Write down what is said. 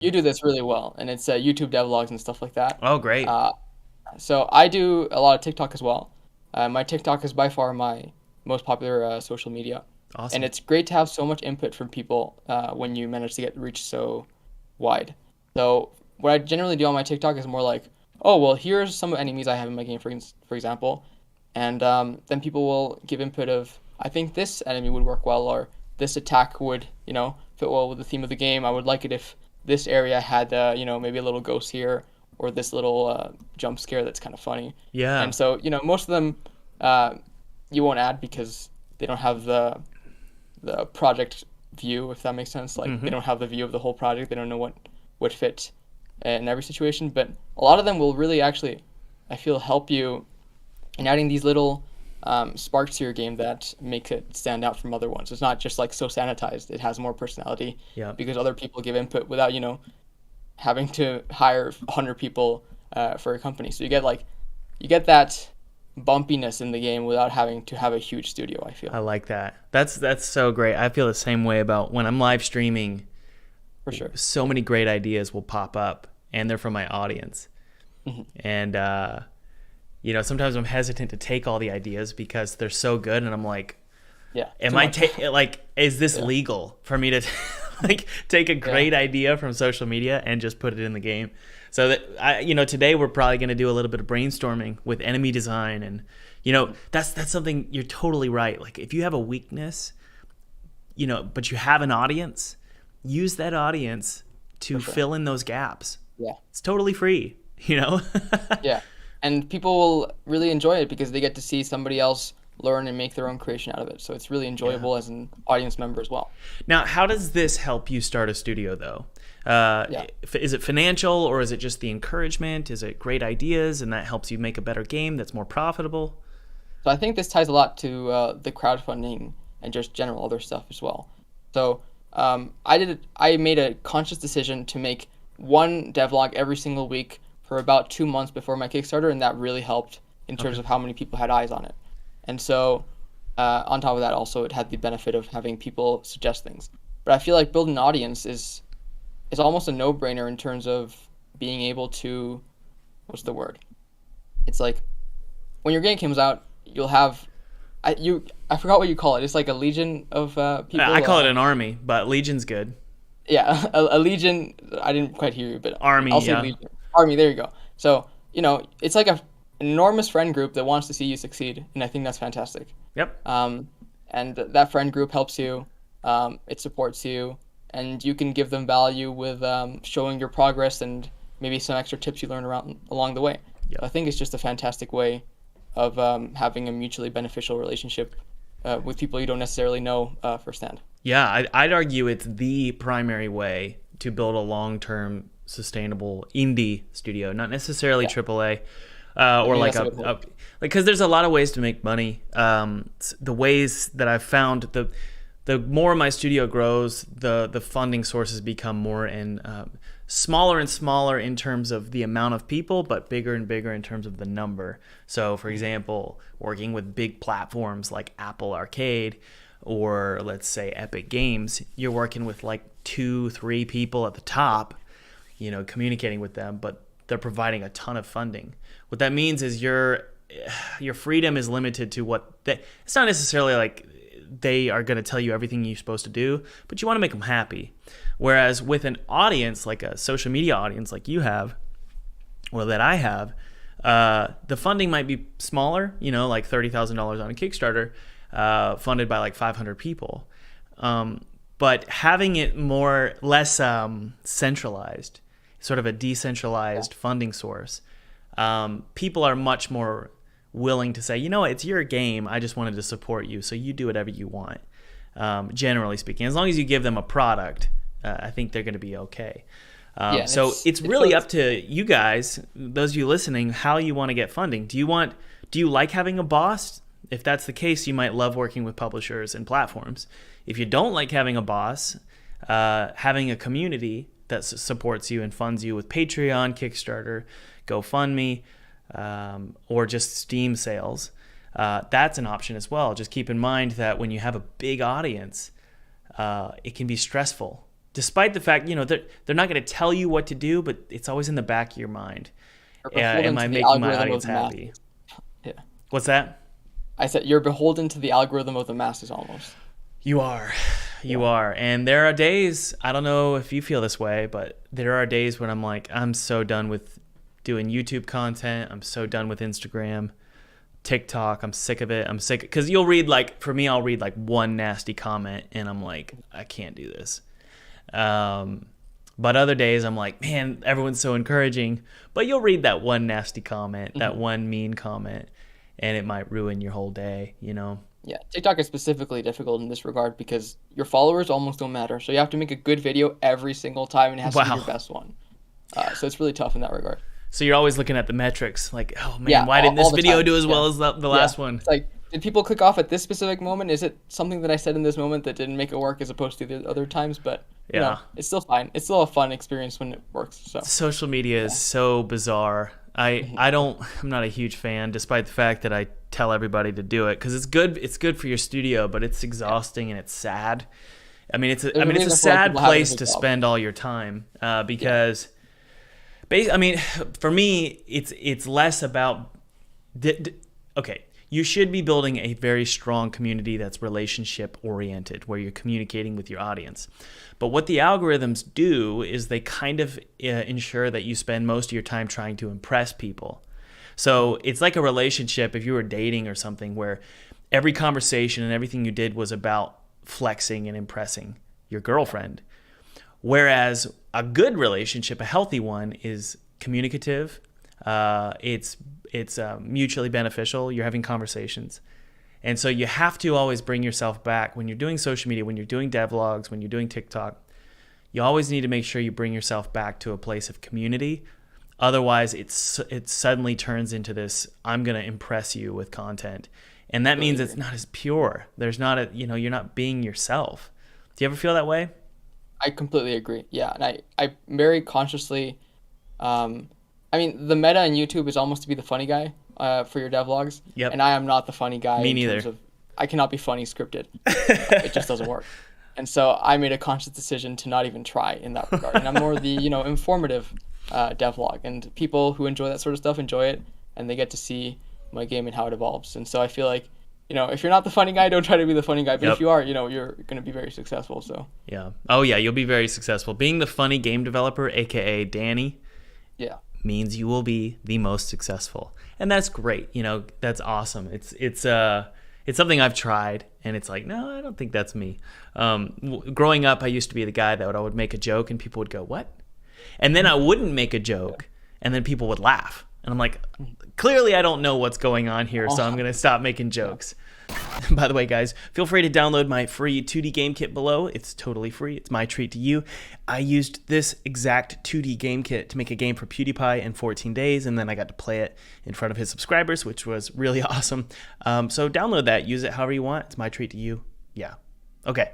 You do this really well, and it's YouTube devlogs and stuff like that. Oh, great. Uh, so I do a lot of TikTok as well. My TikTok is by far my most popular social media, and Awesome. it's great to have so much input from people when you manage to get reach so wide. So what I generally do on my TikTok is more like, oh well, here's some enemies I have in my game, for example, and then people will give input of, I think this enemy would work well, or this attack would, fit well with the theme of the game. I would like it if this area had, maybe a little ghost here, or this little jump scare that's kind of funny. Yeah. And so, most of them uh, you won't add because they don't have the project view, if that makes sense. Like they Hmm. don't have the view of the whole project. They don't know what would fit in every situation. But a lot of them will really actually, I feel, help you in adding these little sparks to your game that make it stand out from other ones. It's not just like so sanitized. It has more personality Yeah. because other people give input without, having to hire 100 people for a company. So you get that bumpiness in the game without having to have a huge studio, I feel. I like that. That's so great. I feel the same way about when I'm live streaming. For sure. So many great ideas will pop up, and they're from my audience. Hmm. And sometimes I'm hesitant to take all the ideas because they're so good, and I'm like, Yeah, am too I much. like, is this Yeah, legal for me to like take a yeah, great idea from social media and just put it in the game? So that today we're probably going to do a little bit of brainstorming with enemy design, and that's something you're totally right. Like if you have a weakness, but you have an audience, use that audience to for sure. fill in those gaps. Yeah, It's totally free. yeah. And people will really enjoy it because they get to see somebody else learn and make their own creation out of it. So it's really Yeah. enjoyable as an audience member as well. Now, how does this help you start a studio, though? Yeah. Is it financial, or is it just the encouragement? Is it great ideas and that helps you make a better game that's more profitable? So I think this ties a lot to the crowdfunding and just general other stuff as well. So I made a conscious decision to make one devlog every single week for about 2 months before my Kickstarter, and that really helped in terms Okay. of how many people had eyes on it. And so on top of that, also it had the benefit of having people suggest things. But I feel like building an audience is almost a no-brainer in terms of being able to, what's the word? It's like when your game comes out, you'll have I forgot what you call it. It's like a legion of I people. call it an army, but Legion's good. Yeah, a legion. I didn't quite hear you, but I'll Army, say yeah. legion. Army. There you go. So it's like an enormous friend group that wants to see you succeed, and I think that's fantastic. Yep. Um, and that friend group helps you. It supports you, and you can give them value with showing your progress and maybe some extra tips you learn around along the way. Yep. So I think it's just a fantastic way of having a mutually beneficial relationship with people you don't necessarily know firsthand. Yeah, I'd argue it's the primary way to build a long-term, sustainable indie studio, not necessarily Yeah, AAA, I or mean like that's a good point. like because there's a lot of ways to make money. The ways that I've found the more my studio grows, the funding sources become more and smaller and smaller in terms of the amount of people, but bigger and bigger in terms of the number. So, for example, working with big platforms like Apple Arcade or let's say Epic Games, you're working with like two, three people at the top, communicating with them, but they're providing a ton of funding. What that means is your freedom is limited to it's not necessarily like they are going to tell you everything you're supposed to do, but you want to make them happy. Whereas with an audience, like a social media audience like you have, or that I have, the funding might be smaller, like $30,000 on a Kickstarter, funded by like 500 people. But having it less centralized, sort of a Yeah, decentralized funding source, people are much more willing to say, it's your game. I just wanted to support you, so you do whatever you want. Generally speaking, as long as you give them a product, I think they're going to be okay. yeah, and So it's it really shows. up to you guys, those of you listening, how you want to get funding. Do you like having a boss? If that's the case, you might love working with publishers and platforms. If you don't like having a boss, having a community that supports you and funds you with Patreon, Kickstarter, GoFundMe, or just Steam sales, that's an option as well. Just keep in mind that when you have a big audience, it can be stressful despite the fact, they're not going to tell you what to do, but it's always in the back of your mind. You're Am beholden I to the making my algorithm of audience the masses. happy? Yeah. What's that? I said you're beholden to the algorithm of the masses almost. You are. You Yeah. are. And there are days, I don't know if you feel this way, but there are days when I'm like, I'm so done with doing YouTube content. I'm so done with Instagram, TikTok. I'm sick of it. I'm sick. Because you'll read, like, for me, I'll read like one nasty comment and I'm like, I can't do this. But other days I'm like, man, everyone's so encouraging. But you'll read that one nasty comment, that one mean comment, and it might ruin your whole day, Yeah, TikTok is specifically difficult in this regard because your followers almost don't matter. So you have to make a good video every single time, and it has to be Wow. your best one. So it's really tough in that regard. So you're always looking at the metrics, like, oh man, Yeah, why didn't all this the video time. do as well Yeah. as the last one? It's like, did people click off at this specific moment? Is it something that I said in this moment that didn't make it work as opposed to the other times? But you Yeah. know, it's still fine. It's still a fun experience when it works. So Social media is so bizarre. I'm not a huge fan, despite the fact that I tell everybody to do it because it's good for your studio, but it's exhausting and it's sad. I mean, it's a There's a reason for why sad people have it place as a to job. spend all your time because, I mean, for me, it's less about. Okay, you should be building a very strong community that's relationship oriented, where you're communicating with your audience. But what the algorithms do is they kind of ensure that you spend most of your time trying to impress people. So it's like a relationship if you were dating or something where every conversation and everything you did was about flexing and impressing your girlfriend. Whereas a good relationship, a healthy one, is communicative. It's mutually beneficial. You're having conversations. And so you have to always bring yourself back when you're doing social media, when you're doing devlogs, when you're doing TikTok. You always need to make sure you bring yourself back to a place of community. Otherwise, it suddenly turns into this, I'm going to impress you with content. And that means it's not as pure. There's not you're not being yourself. Do you ever feel that way? I completely agree. Yeah, and I very consciously, I mean, the meta on YouTube is almost to be the funny guy for your devlogs. Yep. And I am not the funny guy. Me in neither. terms of, I cannot be funny scripted. It just doesn't work. And so I made a conscious decision to not even try in that regard. And I'm more the, informative devlog. And people who enjoy that sort of stuff enjoy it, and they get to see my game and how it evolves. And so I feel like, if you're not the funny guy, don't try to be the funny guy. But Yep. if you are, you're going to be very successful. So Yeah. Oh, yeah, you'll be very successful. Being the funny game developer, a.k.a. Danny, yeah. means you will be the most successful. And that's great. That's awesome. It's something I've tried, and it's like, no, I don't think that's me. Growing up, I used to be the guy that I would make a joke, and people would go, what? And then I wouldn't make a joke, and then people would laugh. And I'm like, clearly I don't know what's going on here, so I'm going to stop making jokes. By the way, guys, feel free to download my free 2D game kit below. It's totally free. It's my treat to you. I used this exact 2D game kit to make a game for PewDiePie in 14 days, and then I got to play it in front of his subscribers, which was really awesome. So download that. Use it however you want. It's my treat to you. Yeah. Okay.